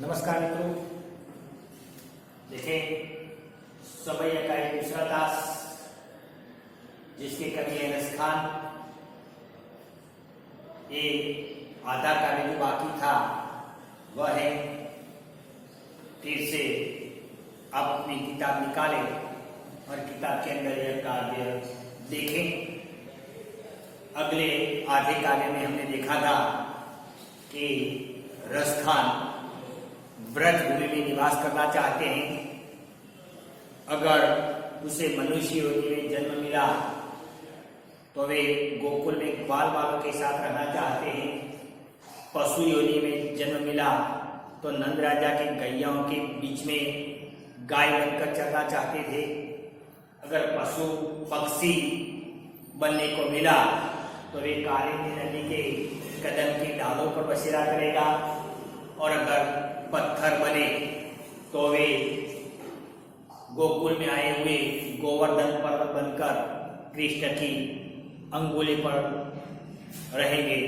नमस्कार मित्रों, देखें समैया का एक दूसरा दास जिसके कवि है रस खान। ये आधा काव्य जो बाकी था वह है फिर से आप अपनी किताब निकालें और किताब के अंदर यह काव्य देखें। अगले आधे काव्य में हमने देखा था कि रस खान व्रज भूमि में निवास करना चाहते हैं। अगर उसे मनुष्य योनि में जन्म मिला तो वे गोकुल में ग्वाल बालों के साथ रहना चाहते हैं। पशु योनि में जन्म मिला तो नंद राजा के गैयाओं के बीच में गाय बनकर चलना चाहते थे। अगर पशु पक्षी बनने को मिला तो वे कालिंदी नदी के कदम के डालों पर बसेरा करेगा। और अगर पत्थर बने तो वे गोकुल में आए हुए गोवर्धन पर्वत बनकर कृष्ण की अंगुली पर रहेंगे।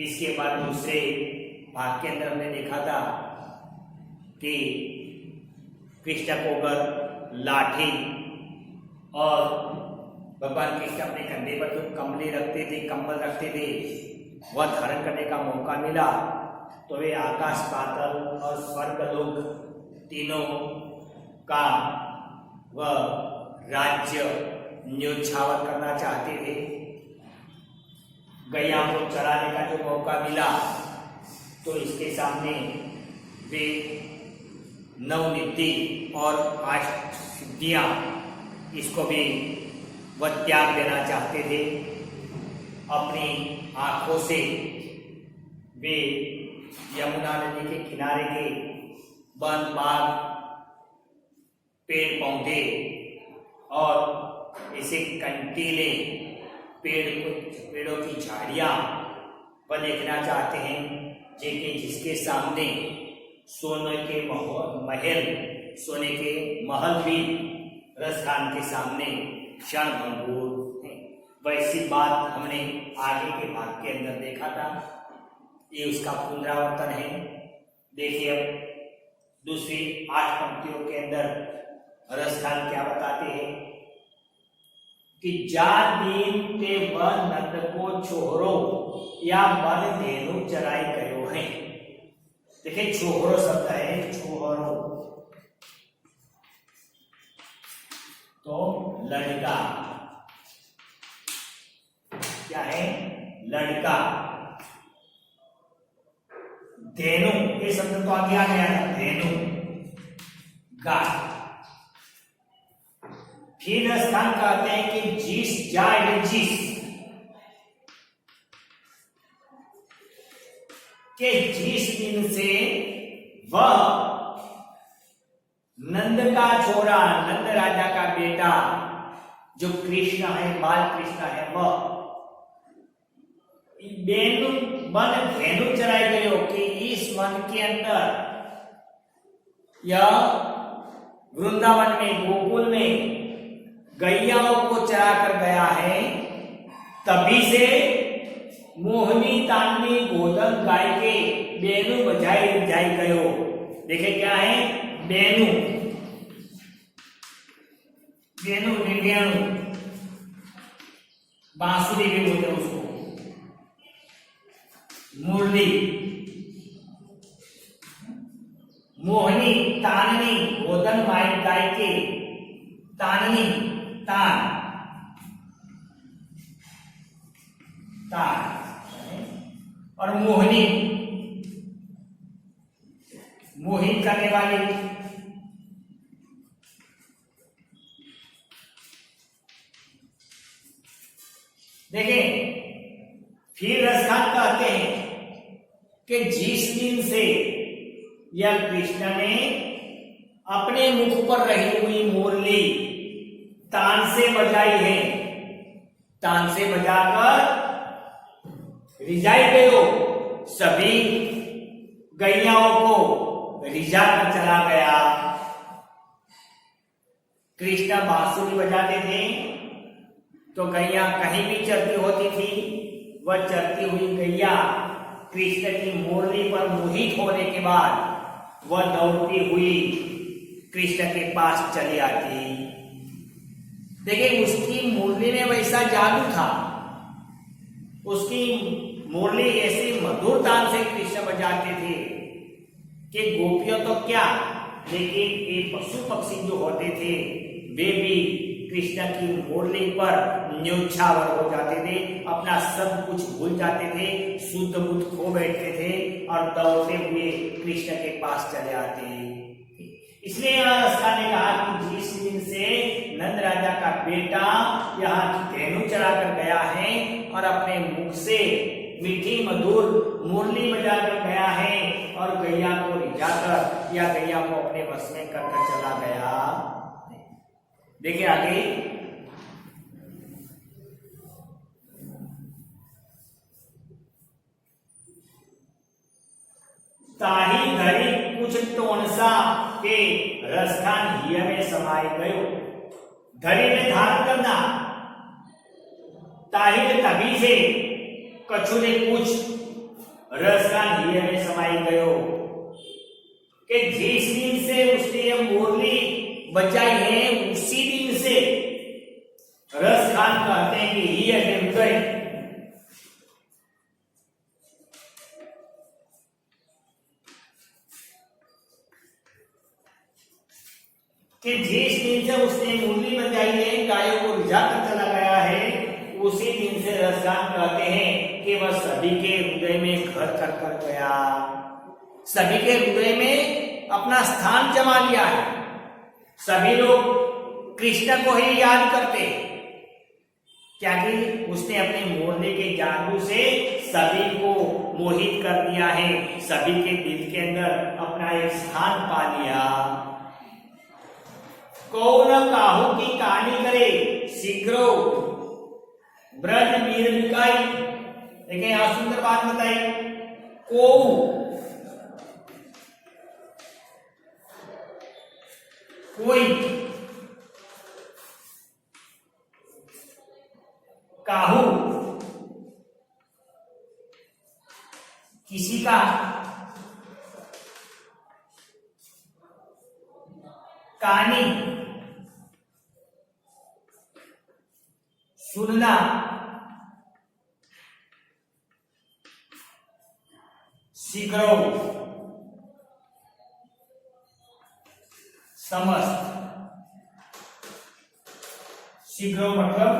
इसके बाद दूसरे भाग के अंदर हमने देखा था कि कृष्ण को अगर लाठी और भगवान कृष्ण अपने कंधे पर जो कंबल रखते थे वह धारण करने का मौका मिला तो वे आकाश पाताल और स्वर्ग लोक तीनों का वह राज्य न्योछावर करना चाहते थे। गैया को चराने का जो मौका मिला तो इसके सामने वे नवनिधि और अष्ट सिद्धियां इसको भी वह त्याग देना चाहते थे। अपनी आंखों से वे यमुना नदी के किनारे के वन बाग पेड़ पौधे और ऐसे कंटीले पेड़ों की झाड़ियां वह देखना चाहते हैं जिसके सामने सोने के महल भी रस खान के सामने क्षण भंगुर है। वैसी बात हमने आगे के भाग के अंदर देखा था। ये उसका पुनरावर्तन है। देखिए अब दूसरी 8 पंक्तियों के अंदर रस खान क्या बताते हैं कि जा दीन ते वन नंद को छोहरो या मन धेनु चराई गयो है। देखिए छोहरो शब्द है, छोहरो तो लड़का, क्या है? लड़का। धेनु ये शब्द तो आगे आ गया था, धेनु गाय। फिर स्थान कहते हैं कि जिस जाए जिस के जिस दिन से वह नंद का छोरा, नंद राजा का बेटा जो कृष्ण है, बाल कृष्ण है, वह धेनु चराई गए हो कि इस वन के अंदर या वृंदावन में गोकुल में गैयाओं को चरा कर गया है, तभी से मोहनी तान्नी गोदन गाय के बेनु बजाई जाई गयो। देखे क्या है? बेनु, बेनु निर्वेणु, बांसुरी भी बोलते हैं उसको, मुरली, मोहनी ताननी गोदन गाय के, ताननी तान और मोहनी मोहित करने वाली। देखें फिर रसखान कहते हैं कि जिस दिन से यह कृष्ण ने अपने मुख पर रही हुई मुरली तान से बजाई है, तान से बजाकर रिझाई गयो, सभी गैयाओं को रिझा कर चला गया। कृष्ण बांसुरी बजाते थे तो गैया कहीं भी चरती होती थी, वह चरती हुई गैया कृष्ण की मुरली पर मोहित होने के बाद वह दौड़ती हुई कृष्ण के पास चली आती। देखिए उसकी मुरली में वैसा जादू था, उसकी मुरली ऐसी मधुर तान से कृष्ण बजाते थे कि गोपियों तो क्या, लेकिन ये पशु पक्षी जो होते थे वे भी कृष्ण की मुरली पर न्योछावर हो जाते थे, अपना सब कुछ भूल जाते थे, शुद्ध बुद्ध खो बैठते थे और दौड़ते हुए कृष्ण के पास चले आते। इसलिए यहाँ रसका ने कहा कि जिस दिन से नंद राजा का बेटा यहाँ धेनु चराकर गया है और अपने मुख से मीठी मधुर मुरली बजाकर गया है और गैया को रिझाकर या गैया को अपने वश में कर चला गया। देखिए आगे, ताही धरी कुछ टोनसा के रसखान हिय में समाई गयो। धरी ने धारण करना, ताही ने तभी से कछु ने कुछ रसखान हिय में समाई गयो कि जिस दिन से उसने ये मुरली बजाई है उसी दिन से रसखान कहते हैं कि हिय जम गए। कि जिस दिन से उसने मुरली बजाई है, गायों को रिझाकर चला गया है, उसी दिन से रसखान कहते हैं कि वह सभी के हृदय में घर कर गया, सभी के हृदय में अपना स्थान जमा लिया है। सभी लोग कृष्ण को ही याद करते, क्या कि उसने अपने मुरली के जादू से सभी को मोहित कर दिया है, सभी के दिल के अंदर अपना एक स्थान पा लिया। कौन काहू की कहानी करे शीघ्रो ब्रज मीर बिकाई। देखिए यहां सुंदर बात बताई, को कोई, काहू किसी का, कहानी सुनना, शीघ्र समस्त, शीघ्र मतलब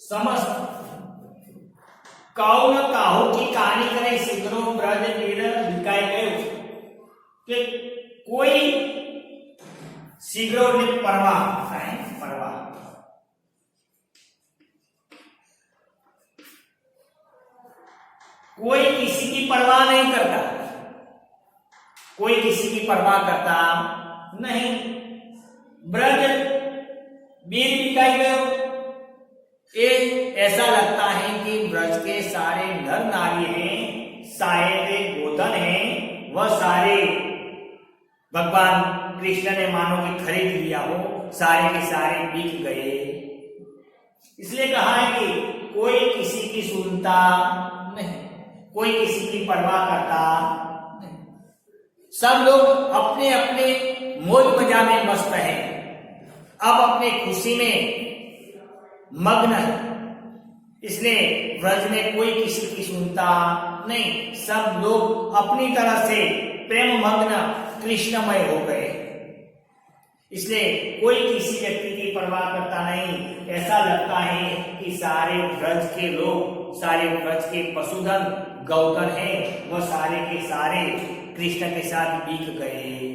समस्त। कौन काहू की कहानी करे शीघ्र ब्रज मीर बिकाई गयो, कि कोई शीघ्र ने परवाह है, परवाह कोई किसी की परवाह नहीं करता, कोई किसी की परवाह करता नहीं। ब्रज वीर बिकाई गयो, ये ऐसा लगता है कि ब्रज के सारे नर नारी हैं, सारे गोधन हैं, वह सारे भगवान कृष्ण ने मानो कि खरीद लिया हो, सारे के सारे बिक गए। इसलिए कहा है कि कोई किसी की सुनता नहीं, कोई किसी की परवाह करता नहीं, सब लोग अपने अपने मौज मजा में मस्त हैं, अब अपने खुशी में मग्न है। इसलिए ब्रज में कोई किसी की सुनता नहीं, सब लोग अपनी तरह से प्रेम मग्न कृष्णमय हो गए। इसलिए कोई किसी व्यक्ति की परवाह करता नहीं, ऐसा लगता है कि सारे ब्रज के लोग, सारे ब्रज के पशुधन गौधन हैं, वह सारे के सारे कृष्ण के साथ बिक गए।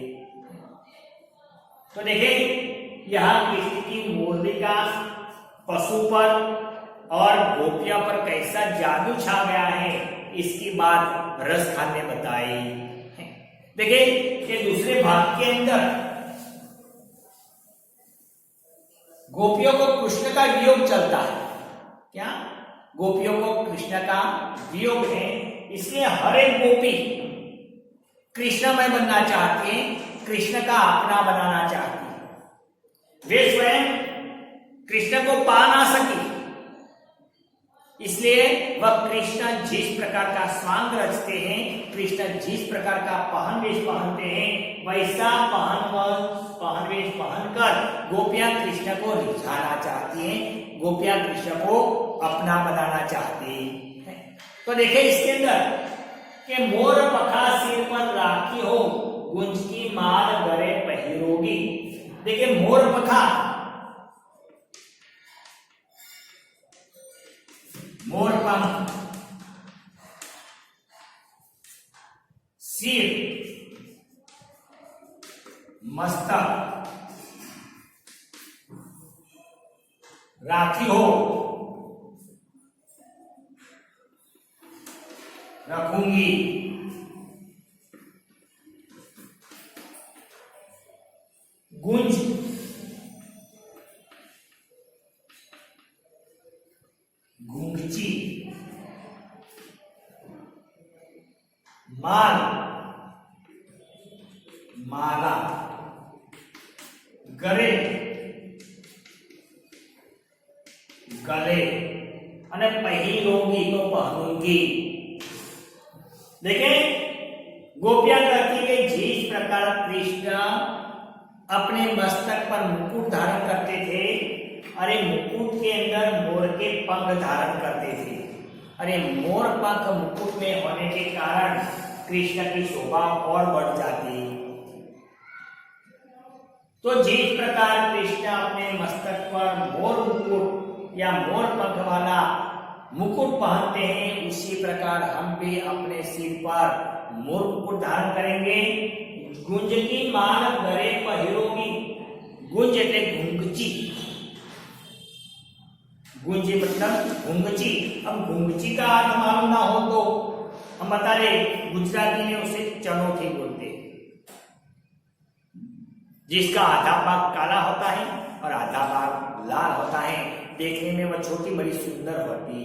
तो देखिए यहाँ कृष्ण की मुरली का पशु पर और गोपियों पर कैसा जादू छा गया है, इसकी बात रसखान ने बताई। देखिए ये दूसरे भाग के अंदर गोपियों को कृष्ण का वियोग चलता है। क्या गोपियों को कृष्ण का वियोग है, इसलिए हर एक गोपी कृष्णमय बनना चाहती है, कृष्ण का अपना बनाना चाहती है। वे स्वयं कृष्ण को पा ना सकी, इसलिए वह कृष्ण जिस प्रकार का स्वांग रचते हैं, कृष्ण जिस प्रकार का पहन वेश पहनते हैं, वैसा पहन वेश पहनकर गोपियां कृष्ण को रिझाना चाहती हैं, गोपियां कृष्ण को अपना बनाना चाहती हैं। तो देखिए इसके अंदर कि मोर पखा सिर पर राखी हो, गुंज की माल गले पहिरोगी। देखिए मोर पखा, मोर पंख, सिर, मस्तक, राखी हो, रखूंगी, गुंज, गुंगची, माल, माला, गले, गले, અને પહેરોગી तो पहनूंगी। देखें गोपियां कहती है जिस प्रकार कृष्ण अपने मस्तक पर मुकुट धारण करते थे, अरे मुकुट के अंदर मोर के पंख धारण करते थे, अरे मोर पंख मुकुट में होने के कारण कृष्ण की शोभा और बढ़ जाती। तो जिस प्रकार कृष्ण अपने मस्तक पर मोर मुकुट या मोर पंख वाला मुकुट पहनते हैं, उसी प्रकार हम भी अपने सिर पर मोर मुकुट धारण करेंगे। गुंज की माल गले पहिरोगी, गुंज એટલે गुंगची, गुंज मतलब गुंगची। अब गुंगची का अर्थ मालूम ना हो तो हम बता रहे, गुजराती में उसे चनोठी बोलते हैं, जिसका आधा भाग काला होता है और आधा भाग लाल होता है, देखने में वह छोटी बड़ी सुंदर होती,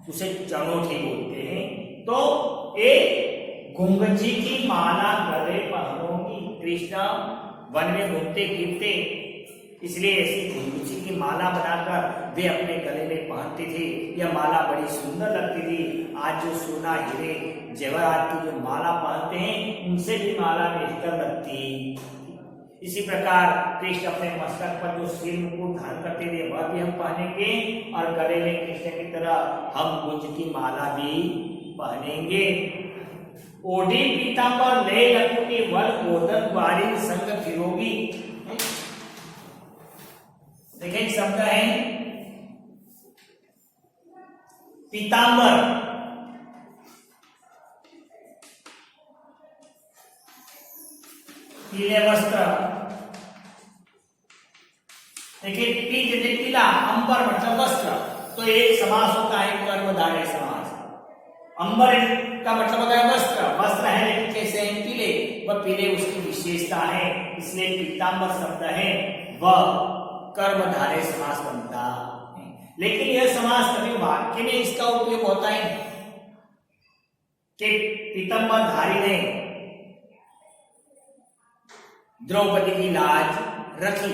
उसे चनोठी बोलते हैं। तो एक गुंगची की माला गले पहनोगी, कृष्ण वन में घूमते फिरते, इसलिए ऐसी गुंगची की माला बनाकर वे अपने गले में पहनते थे। यह माला बड़ी सुंदर लगती थी। आज जो सोना हीरे जेवरात की जो माला पहनते हैं, उनसे भी माला बेहतर लगती। इसी प्रकार कृष्ण अपने मस्तक पर जो सिर मुकुट धारण करते थे, वह भी हम पहनेंगे और गले में कृष्ण की तरह हम गुंज की माला भी पहनेंगे। ओढ़ी पीतांबर ले लकुटी वर गोदन वारी संग फिरोगी। देखिए शब्द है पीतांबर, पीले वस्त्र। देखिए पीत जैसे पीला, अंबर मतलब वस्त्र, तो एक समास होता है कर्मधारय समास। अंबर का मतलब होता है वस्त्र, वस्त्र है लेकिन कैसे हैं? पीले, वह पीले उसकी विशेषता है, इसलिए पीतांबर शब्द है वह कर्मधारय समास बनता है। लेकिन यह समास कभी वाक्य में इसका उपयोग होता है कि पीतांबर धारी ने द्रौपदी की लाज रखी,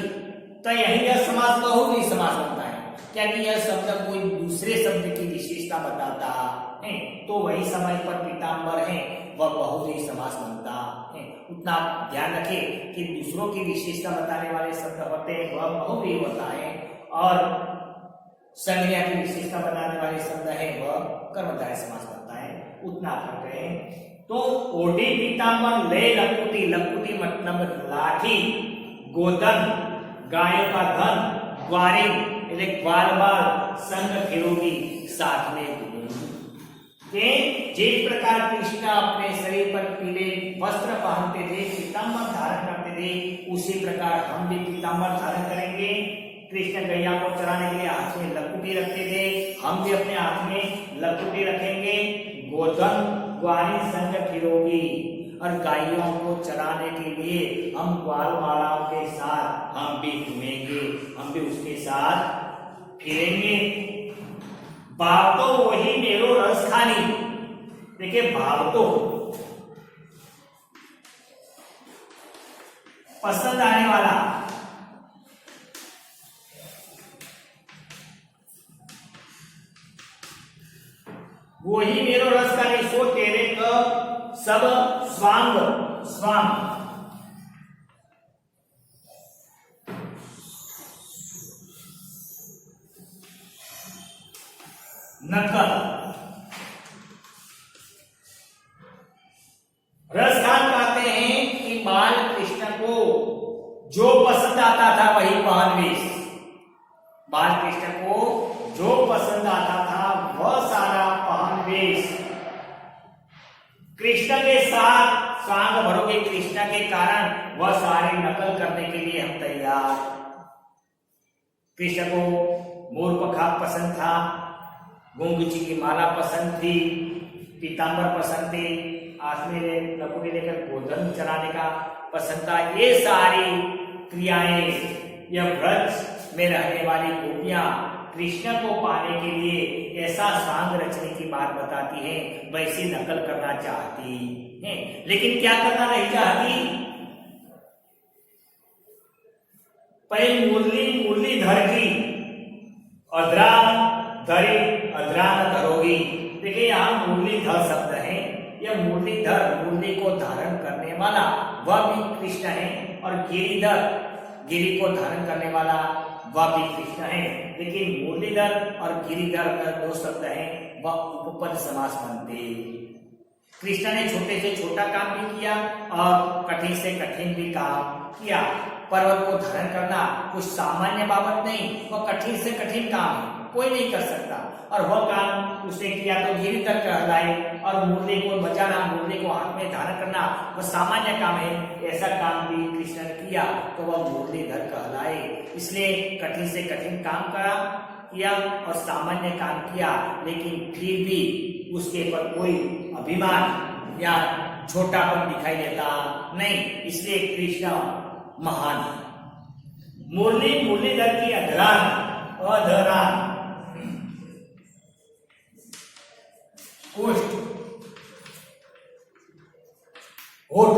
तो यही यह समास बहुव्रीहि समास बनता है। क्या कि यह शब्द कोई दूसरे शब्द की विशेषता बताता है, तो वही समय पर पीतांबर है वह बहुव्रीहि समास बनता है। उतना ध्यान रखें कि दूसरों की विशेषता बताने वाले शब्द होते हैं वह बहुव्रीहि होता है, और संज्ञा की विशेषता बताने वाले शब्द है वह कर्मधारय समास बनता है। उतना फर्क है। तो ओढ़ी पीतांबर ले लकुटी, लकुटी मतलब लाठी, गोदन गायों का धन, ग्वारी એટલે ग्वाल बाल, संग फिरोगी साथ में के जिस प्रकार कृष्ण अपने शरीर पर पीले वस्त्र पहनते थे, पीतांबर धारण करते थे, उसी प्रकार हम भी पीतांबर धारण करेंगे। कृष्ण गैया को चराने के लिए हाथ में लकुटी रखते थे, हम भी अपने हाथ में लकुटी रखेंगे। गोधन ग्वारी संग फिरोगी, और गायों को चराने के लिए हम ग्वाल मालाओं के साथ हम भी घूमेंगे, हम भी उसके साथ फिरेंगे। भाव तो वही मेरो रस खानी। देखिए भाव तो पसंद आने वाला, वो ही मेरो रस का नहीं सो तेरे क सब स्वांग स्वांग नकल। रसखान कहते हैं कि बाल कृष्ण को जो पसंद आता था वही पहन वेश। बाल कृष्ण को जो पसंद आता था वह सारा पहन वेश। कृष्ण के साथ सांग भरोगे कृष्ण के कारण वह सारी नकल करने के लिए हम तैयार। कृष्ण को मोर पखाग पसंद था, गुंगची की माला पसंद थी, पीतांबर पसंद थे, हाथ में लकड़ी लेकर गोधन चलाने का पसंद था। ये सारी क्रियाएं यह व्रज में रहने वाली गोपियां कृष्ण को पाने के लिए ऐसा सांग रचने की बात बताती हैं, वैसी नकल करना चाहती हैं, लेकिन क्या करना नहीं चाहती। पहले मुरली मुरली धर की अधरा धरी अधरा न धरोगी। देखिए यहाँ मुरलीधर शब्द है, यह मुरलीधर मुरली को धारण करने वाला वह भी कृष्ण है, और गिरिधर गिरी को धारण करने वाला वह भी कृष्ण है। लेकिन मुरलीधर और गिरिधर दो शब्द हैं, वह उपपद समास बनते। कृष्ण ने छोटे से छोटा काम भी किया और कठिन से कठिन भी काम किया। पर्वत को धारण करना कुछ सामान्य बाबत नहीं, वह कठिन से कठिन काम है, कोई नहीं कर सकता, और वह काम उसने किया तो गिरिधर कहलाए। और मुरली को बजाना, मुरली को हाथ में धारण करना वह सामान्य काम है, ऐसा काम भी कृष्ण ने किया तो वह मुरलीधर कहलाए। इसलिए कठिन से कठिन काम किया और सामान्य काम किया, लेकिन फिर भी उसके पर कोई अभिमान या छोटापन दिखाई देता नहीं, इसलिए कृष्ण महान है। मुरली मुरलीधर की अधरान अधरान ओष्ठ ओठ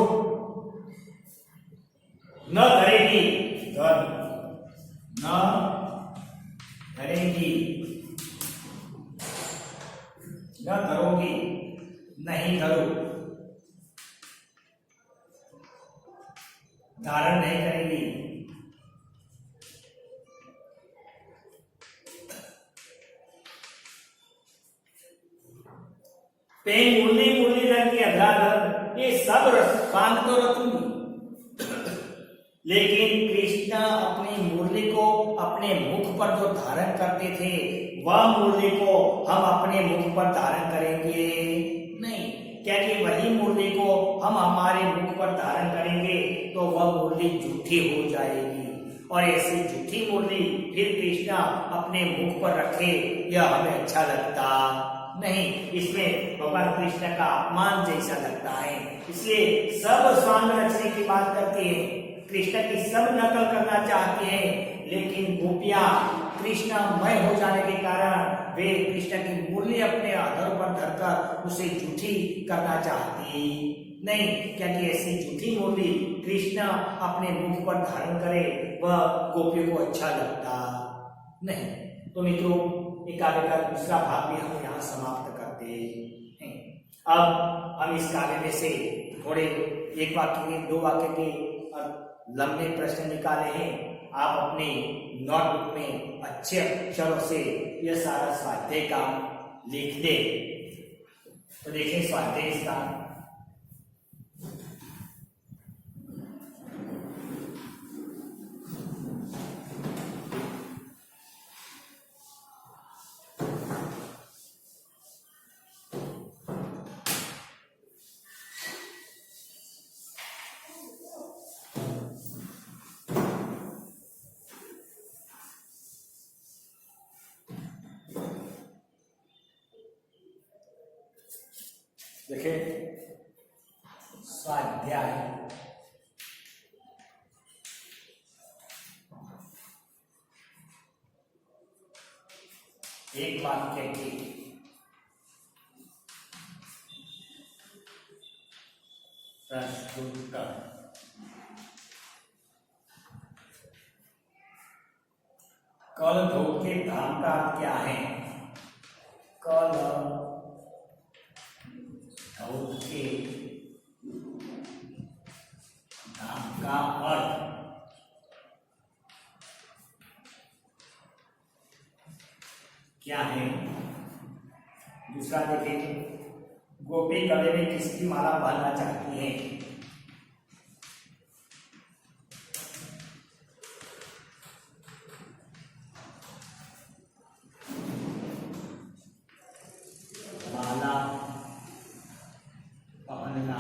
न धरेगी धर न धरेगी न धरोगी नहीं धरो धारण नहीं करेगी। पेन मुरली मुरलीधर की अधराधर ये सब सांग तो रचूंगी, लेकिन कृष्ण अपनी मुरली को अपने मुख पर जो धारण करते थे वह मुरली को हम अपने मुख पर धारण करेंगे नहीं, क्योंकि वही मुरली को हम हमारे मुख पर धारण करेंगे तो वह मुरली झूठी हो जाएगी, और ऐसी झूठी मुरली फिर कृष्ण अपने मुख पर रखे यह हमें अच्छा लगता नहीं, इसमें भगवान कृष्ण का अपमान जैसा लगता है। इसलिए सब सांग रचने की बात करते हैं, कृष्ण की सब नकल करना चाहते हैं, लेकिन गोपियां कृष्णमय हो जाने के कारण वे कृष्ण की मुरली अपने आधार पर धरकर उसे झूठी करना चाहती नहीं, क्योंकि ऐसी झूठी मुरली कृष्ण अपने मुख पर धारण करे वह गोपियों को अच्छा लगता नहीं। तो मित्रों, एक काव्य का दूसरा भाग भी हम यहाँ समाप्त करते हैं। अब हम इस काव्य में से थोड़े एक वाक्य के दो वाक्य के लंबे प्रश्न निकाले हैं। आप अपने नोटबुक में अच्छे अक्षरों से यह सारा स्वाध्याय का लिख दे। तो देखिए स्वाध्याय इसका देखिए स्वाध्याय एक वाक्य की प्रश्नोत्तर। कल धो के धाम का क्या है? कल दूसरा देखें, गोपी गले में किसकी माला बांधना चाहती है? माला पहनना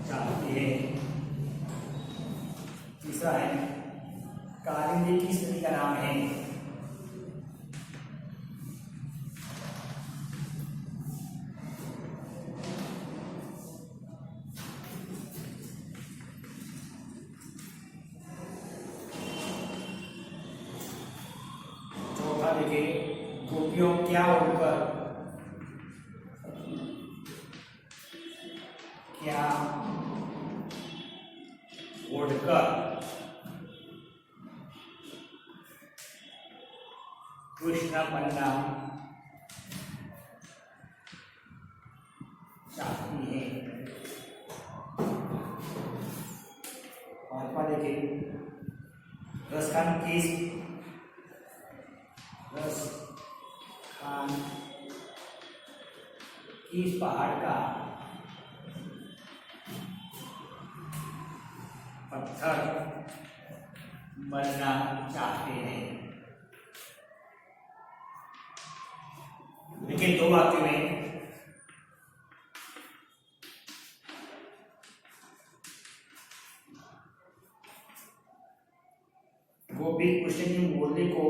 चाहती है। तीसरा है, कालिंदी किस नदी का नाम है? चौथा देखिए, गोपियों क्या ओढ़कर कृष्ण बनना चाहती है? पांचवा देखिए, रसखान किस पहाड़ का पत्थर बनना चाहते हैं? लेकिन दो वाक्य में गोपी कृष्ण की मुरली को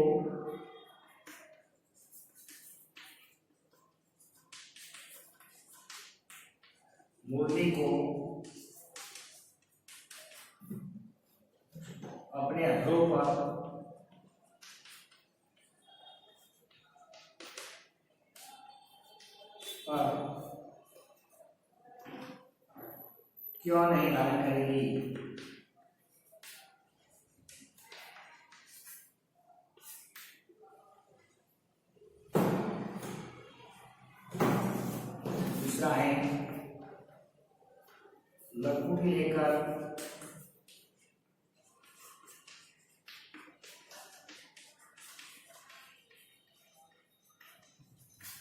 अपने हाथों पर क्यों नहीं धारण करेगी? दूसरा है, लघुटी लेकर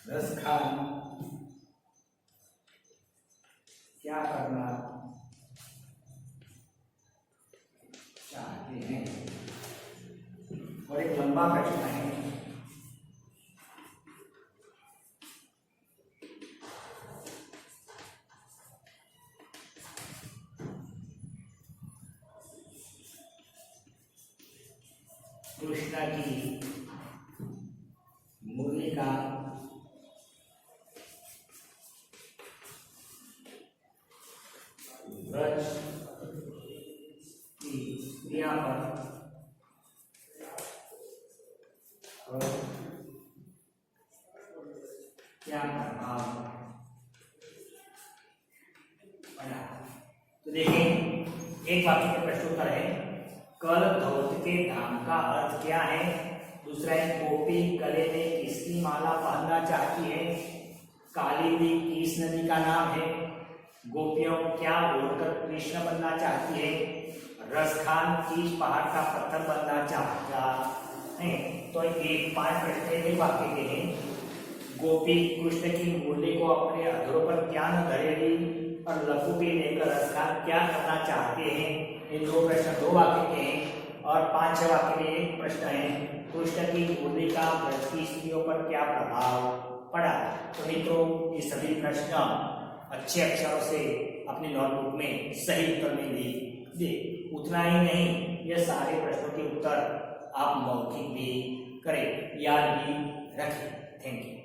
रसखान क्या करना चाहते हैं? और एक लंबा प्रश्न है, कृष्ण की मुरली का ब्रज की क्रिया पर क्या प्रभाव पड़ा? तो देखिए, एक वाक्य का प्रश्नोत्तर है, कल धौत के धाम का अर्थ क्या है? दूसरा है, गोपी गले में किसकी माला पहनना चाहती है? कालिंदी किस नदी का नाम है? गोपियों क्या ओढ़कर कृष्ण बनना चाहती है? रसखान किस पहाड़ का पत्थर बनना चाहता है? तो एक 5 प्रश्न एक वाक्य के हैं। गोपी कृष्ण की मुरली को अपने अधरों पर क्या न धरेगी? और लघुटी लेकर रसखान क्या करना चाहते हैं? ये 2 प्रश्न 2 वाक्य के हैं। और 5 वाक्य में एक प्रश्न है, कृष्ण की मुरली का ब्रज की स्त्रियों पर क्या प्रभाव पड़ा? तो मित्रों, ये सभी प्रश्न अच्छे अक्षरों से अपनी नोटबुक में सही उत्तर में लिख दे। उतना ही नहीं, यह सारे प्रश्नों के उत्तर आप मौखिक भी करें, याद भी रखें। Thank you.